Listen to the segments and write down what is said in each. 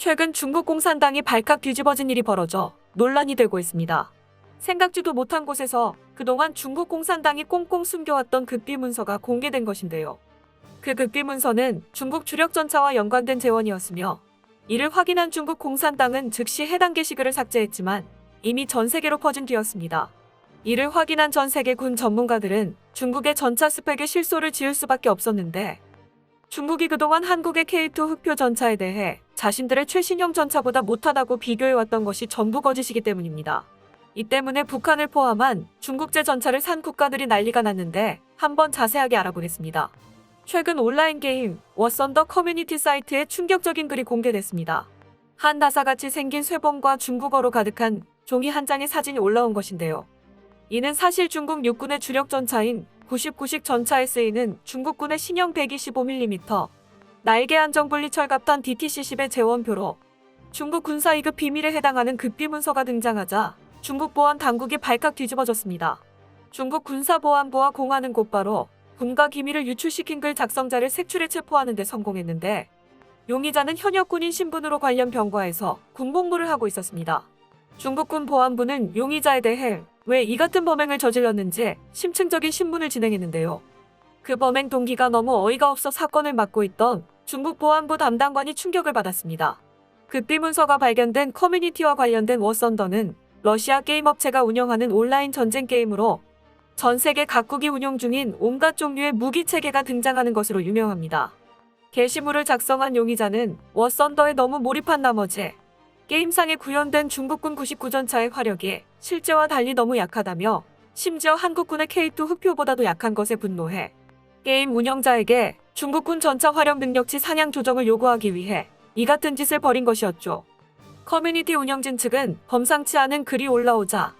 최근 중국 공산당이 발칵 뒤집어진 일이 벌어져 논란이 되고 있습니다. 생각지도 못한 곳에서 그동안 중국 공산당이 꽁꽁 숨겨왔던 극비 문서가 공개된 것인데요. 그 극비 문서는 중국 주력 전차와 연관된 재원이었으며, 이를 확인한 중국 공산당은 즉시 해당 게시글을 삭제했지만 이미 전 세계로 퍼진 뒤였습니다. 이를 확인한 전 세계 군 전문가들은 중국의 전차 스펙에 실소를 지을 수밖에 없었는데, 중국이 그동안 한국의 K2 흑표 전차에 대해 자신들의 최신형 전차보다 못하다고 비교해왔던 것이 전부 거짓이기 때문입니다. 이 때문에 북한을 포함한 중국제 전차를 산 국가들이 난리가 났는데, 한번 자세하게 알아보겠습니다. 최근 온라인 게임 워썬더 커뮤니티 사이트에 충격적인 글이 공개됐습니다. 한 나사같이 생긴 쇠봉과 중국어로 가득한 종이 한 장의 사진이 올라온 것인데요. 이는 사실 중국 육군의 주력 전차인 99식 전차에 쓰이는 중국군의 신형 125mm 날개 안정 분리 철갑탄 DTC-10의 재원표로 중국 군사 2급 비밀에 해당하는 극비 문서가 등장하자 중국 보안 당국이 발칵 뒤집어졌습니다. 중국 군사보안부와 공안은 곧바로 군가 기밀을 유출시킨 글 작성자를 색출해 체포하는 데 성공했는데, 용의자는 현역 군인 신분으로 관련 병과에서 군복무를 하고 있었습니다. 중국군 보안부는 용의자에 대해 왜 이 같은 범행을 저질렀는지 심층적인 신문을 진행했는데요. 그 범행 동기가 너무 어이가 없어 사건을 맡고 있던 중국 보안부 담당관이 충격을 받았습니다. 극비 문서가 발견된 커뮤니티와 관련된 워썬더는 러시아 게임 업체가 운영하는 온라인 전쟁 게임으로 전 세계 각국이 운용 중인 온갖 종류의 무기 체계가 등장하는 것으로 유명합니다. 게시물을 작성한 용의자는 워썬더에 너무 몰입한 나머지 게임상에 구현된 중국군 99전차의 화력이 실제와 달리 너무 약하다며, 심지어 한국군의 K2 흑표보다도 약한 것에 분노해 게임 운영자에게 중국군 전차 화력 능력치 상향 조정을 요구하기 위해 이 같은 짓을 벌인 것이었죠. 커뮤니티 운영진 측은 범상치 않은 글이 올라오자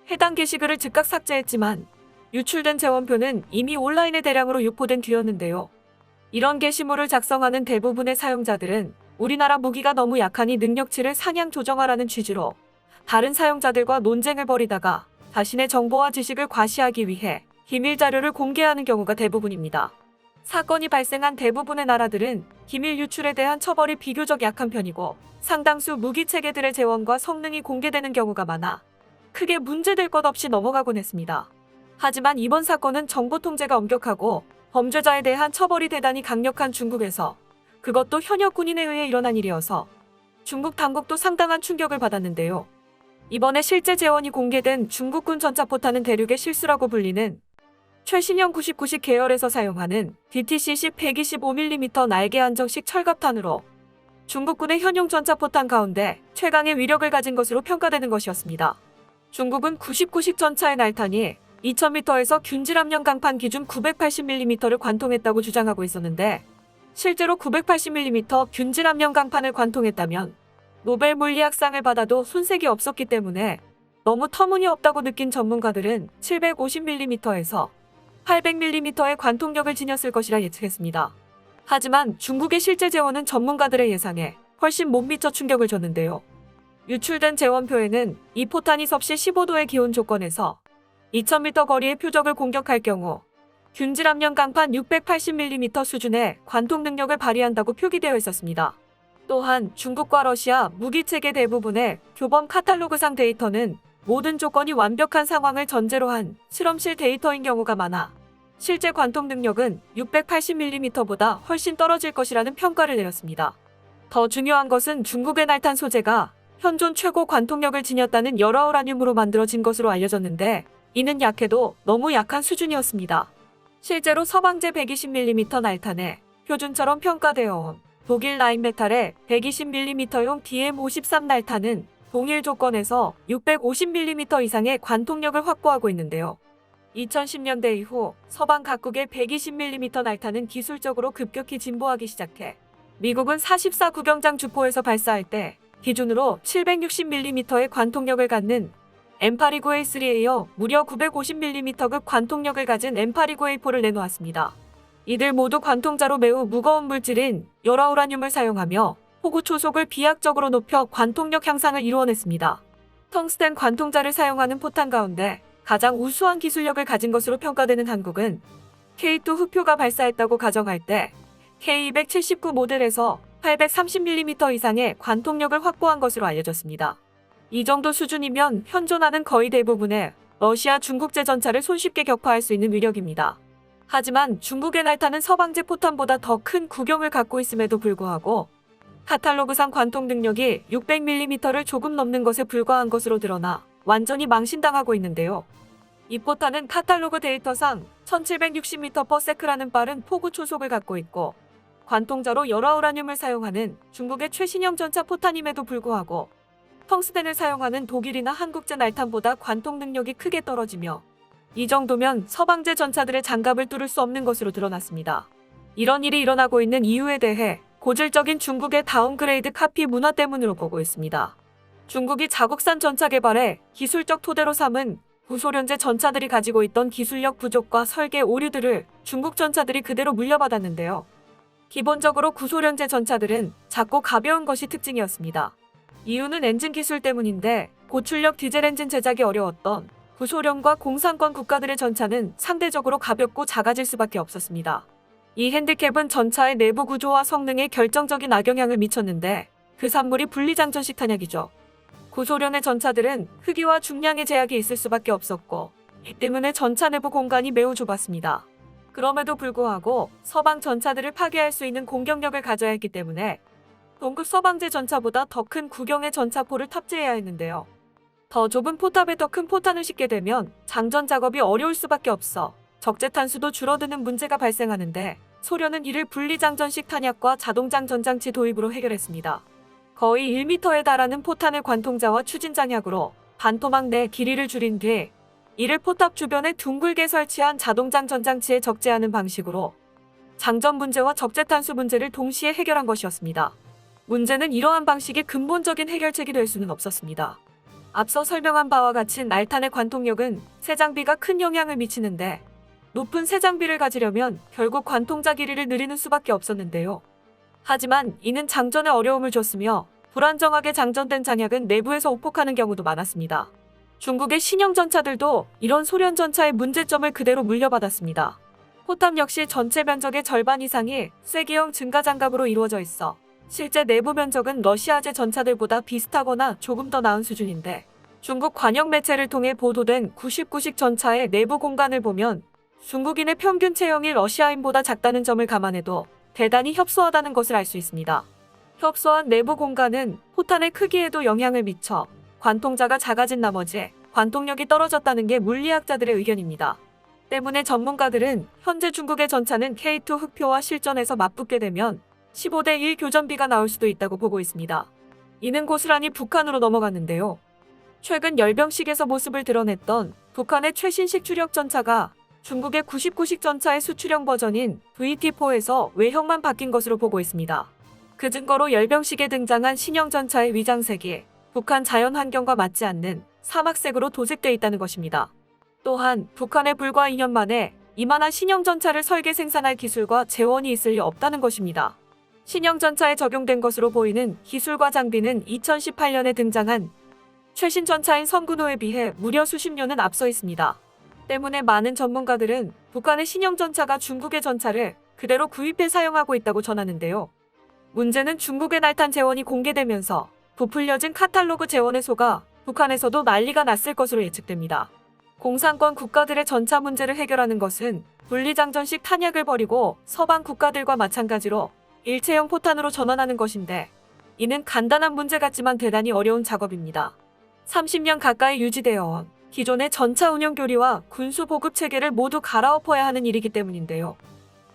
해당 게시글을 즉각 삭제했지만, 유출된 재원표는 이미 온라인에 대량으로 유포된 뒤였는데요. 이런 게시물을 작성하는 대부분의 사용자들은 우리나라 무기가 너무 약하니 능력치를 상향 조정하라는 취지로 다른 사용자들과 논쟁을 벌이다가 자신의 정보와 지식을 과시하기 위해 기밀 자료를 공개하는 경우가 대부분입니다. 사건이 발생한 대부분의 나라들은 기밀 유출에 대한 처벌이 비교적 약한 편이고, 상당수 무기 체계들의 재원과 성능이 공개되는 경우가 많아 크게 문제될 것 없이 넘어가곤 했습니다. 하지만 이번 사건은 정보 통제가 엄격하고 범죄자에 대한 처벌이 대단히 강력한 중국에서, 그것도 현역 군인에 의해 일어난 일이어서 중국 당국도 상당한 충격을 받았는데요. 이번에 실제 재원이 공개된 중국군 전차포탄은 대륙의 실수라고 불리는 최신형 99식 계열에서 사용하는 DTC-10 125mm 날개 안정식 철갑탄으로 중국군의 현용 전차포탄 가운데 최강의 위력을 가진 것으로 평가되는 것이었습니다. 중국은 99식 전차의 날탄이 2000m에서 균질 함량 강판 기준 980mm를 관통했다고 주장하고 있었는데, 실제로 980mm 균질 함량 강판을 관통했다면 노벨 물리학상을 받아도 손색이 없었기 때문에 너무 터무니없다고 느낀 전문가들은 750mm에서 800mm의 관통력을 지녔을 것이라 예측했습니다. 하지만 중국의 실제 재원은 전문가들의 예상에 훨씬 못 미쳐 충격을 줬는데요. 유출된 재원표에는 이 포탄이 섭씨 15도의 기온 조건에서 2000m 거리의 표적을 공격할 경우 균질 함량 강판 680mm 수준의 관통 능력을 발휘한다고 표기되어 있었습니다. 또한 중국과 러시아 무기체계 대부분의 교범 카탈로그상 데이터는 모든 조건이 완벽한 상황을 전제로 한 실험실 데이터인 경우가 많아 실제 관통 능력은 680mm보다 훨씬 떨어질 것이라는 평가를 내렸습니다. 더 중요한 것은 중국의 날탄 소재가 현존 최고 관통력을 지녔다는 열화우라늄으로 만들어진 것으로 알려졌는데, 이는 약해도 너무 약한 수준이었습니다. 실제로 서방제 120mm 날탄에 표준처럼 평가되어 온 독일 라인메탈의 120mm용 DM53 날탄은 동일 조건에서 650mm 이상의 관통력을 확보하고 있는데요. 2010년대 이후 서방 각국의 120mm 날탄은 기술적으로 급격히 진보하기 시작해 미국은 44 구경장 주포에서 발사할 때 기준으로 760mm의 관통력을 갖는 M829A3에 이어 무려 950mm급 관통력을 가진 M829A4를 내놓았습니다. 이들 모두 관통자로 매우 무거운 물질인 열화우라늄을 사용하며 포구 초속을 비약적으로 높여 관통력 향상을 이루어냈습니다. 텅스텐 관통자를 사용하는 포탄 가운데 가장 우수한 기술력을 가진 것으로 평가되는 한국은 K2 흑표가 발사했다고 가정할 때 K279 모델에서 830mm 이상의 관통력을 확보한 것으로 알려졌습니다. 이 정도 수준이면 현존하는 거의 대부분의 러시아 중국제 전차를 손쉽게 격파할 수 있는 위력입니다. 하지만 중국의 날타는 서방제 포탄보다 더 큰 구경을 갖고 있음에도 불구하고 카탈로그상 관통 능력이 600mm를 조금 넘는 것에 불과한 것으로 드러나 완전히 망신당하고 있는데요. 이 포탄은 카탈로그 데이터상 1760m/s라는 빠른 포구 초속을 갖고 있고 관통자로 열화우라늄을 사용하는 중국의 최신형 전차 포탄임에도 불구하고 텅스텐을 사용하는 독일이나 한국제 날탄보다 관통 능력이 크게 떨어지며 이 정도면 서방제 전차들의 장갑을 뚫을 수 없는 것으로 드러났습니다. 이런 일이 일어나고 있는 이유에 대해 고질적인 중국의 다운그레이드 카피 문화 때문으로 보고 있습니다. 중국이 자국산 전차 개발에 기술적 토대로 삼은 구소련제 전차들이 가지고 있던 기술력 부족과 설계 오류들을 중국 전차들이 그대로 물려받았는데요. 기본적으로 구소련제 전차들은 작고 가벼운 것이 특징이었습니다. 이유는 엔진 기술 때문인데 고출력 디젤 엔진 제작이 어려웠던 구소련과 공산권 국가들의 전차는 상대적으로 가볍고 작아질 수밖에 없었습니다. 이 핸디캡은 전차의 내부 구조와 성능에 결정적인 악영향을 미쳤는데 그 산물이 분리장전식 탄약이죠. 구소련의 전차들은 크기와 중량의 제약이 있을 수밖에 없었고 이 때문에 전차 내부 공간이 매우 좁았습니다. 그럼에도 불구하고 서방 전차들을 파괴할 수 있는 공격력을 가져야 했기 때문에 동급 서방제 전차보다 더 큰 구경의 전차포를 탑재해야 했는데요. 더 좁은 포탑에 더 큰 포탄을 싣게 되면 장전 작업이 어려울 수밖에 없어 적재탄수도 줄어드는 문제가 발생하는데 소련은 이를 분리장전식 탄약과 자동장전 장치 도입으로 해결했습니다. 거의 1m에 달하는 포탄을 관통자와 추진장약으로 반토막 내 길이를 줄인 뒤 이를 포탑 주변에 둥글게 설치한 자동장전 장치에 적재하는 방식으로 장전 문제와 적재탄수 문제를 동시에 해결한 것이었습니다. 문제는 이러한 방식이 근본적인 해결책이 될 수는 없었습니다. 앞서 설명한 바와 같이 날탄의 관통력은 새 장비가 큰 영향을 미치는데 높은 새 장비를 가지려면 결국 관통자 길이를 늘리는 수밖에 없었는데요. 하지만 이는 장전에 어려움을 줬으며 불안정하게 장전된 장약은 내부에서 오폭하는 경우도 많았습니다. 중국의 신형 전차들도 이런 소련 전차의 문제점을 그대로 물려받았습니다. 포탑 역시 전체 면적의 절반 이상이 쐐기형 증가장갑으로 이루어져 있어 실제 내부 면적은 러시아제 전차들보다 비슷하거나 조금 더 나은 수준인데 중국 관영 매체를 통해 보도된 99식 전차의 내부 공간을 보면 중국인의 평균 체형이 러시아인보다 작다는 점을 감안해도 대단히 협소하다는 것을 알 수 있습니다. 협소한 내부 공간은 포탄의 크기에도 영향을 미쳐 관통자가 작아진 나머지 관통력이 떨어졌다는 게 물리학자들의 의견입니다. 때문에 전문가들은 현재 중국의 전차는 K2 흑표와 실전에서 맞붙게 되면 15대 1 교전비가 나올 수도 있다고 보고 있습니다. 이는 고스란히 북한으로 넘어갔는데요. 최근 열병식에서 모습을 드러냈던 북한의 최신식 추력 전차가 중국의 99식 전차의 수출형 버전인 VT4에서 외형만 바뀐 것으로 보고 있습니다. 그 증거로 열병식에 등장한 신형 전차의 위장색이 북한 자연 환경과 맞지 않는 사막색으로 도색돼 있다는 것입니다. 또한 북한에 불과 2년 만에 이만한 신형 전차를 설계 생산할 기술과 재원이 있을 리 없다는 것입니다. 신형 전차에 적용된 것으로 보이는 기술과 장비는 2018년에 등장한 최신 전차인 성군호에 비해 무려 수십 년은 앞서 있습니다. 때문에 많은 전문가들은 북한의 신형 전차가 중국의 전차를 그대로 구입해 사용하고 있다고 전하는데요. 문제는 중국의 날탄 재원이 공개되면서 부풀려진 카탈로그 재원의 소가 북한에서도 난리가 났을 것으로 예측됩니다. 공산권 국가들의 전차 문제를 해결하는 것은 분리장전식 탄약을 버리고 서방 국가들과 마찬가지로 일체형 포탄으로 전환하는 것인데 이는 간단한 문제 같지만 대단히 어려운 작업입니다. 30년 가까이 유지되어 온 기존의 전차 운영 교리와 군수 보급 체계를 모두 갈아엎어야 하는 일이기 때문인데요.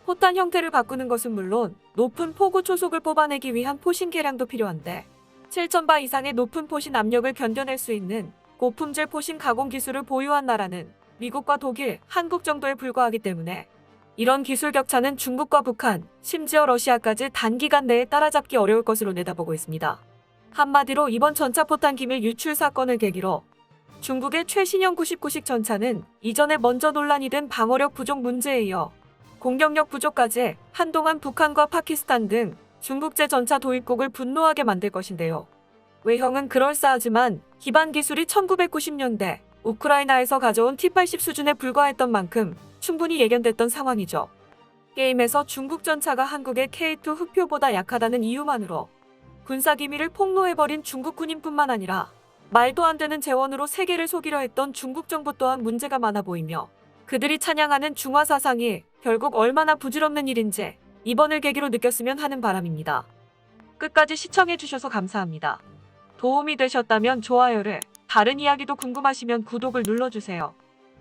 포탄 형태를 바꾸는 것은 물론 높은 포구 초속을 뽑아내기 위한 포신 개량도 필요한데 7,000바 이상의 높은 포신 압력을 견뎌낼 수 있는 고품질 포신 가공 기술을 보유한 나라는 미국과 독일, 한국 정도에 불과하기 때문에 이런 기술 격차는 중국과 북한, 심지어 러시아까지 단기간 내에 따라잡기 어려울 것으로 내다보고 있습니다. 한마디로 이번 전차포탄 기밀 유출 사건을 계기로 중국의 최신형 99식 전차는 이전에 먼저 논란이 된 방어력 부족 문제에 이어 공격력 부족까지 한동안 북한과 파키스탄 등 중국제 전차 도입국을 분노하게 만들 것인데요. 외형은 그럴싸하지만 기반 기술이 1990년대 우크라이나에서 가져온 T-80 수준에 불과했던 만큼 충분히 예견됐던 상황이죠. 게임에서 중국 전차가 한국의 K2 흑표보다 약하다는 이유만으로 군사 기밀을 폭로해버린 중국 군인뿐만 아니라 말도 안 되는 재원으로 세계를 속이려 했던 중국 정부 또한 문제가 많아 보이며 그들이 찬양하는 중화 사상이 결국 얼마나 부질없는 일인지 이번을 계기로 느꼈으면 하는 바람입니다. 끝까지 시청해주셔서 감사합니다. 도움이 되셨다면 좋아요를, 다른 이야기도 궁금하시면 구독을 눌러주세요.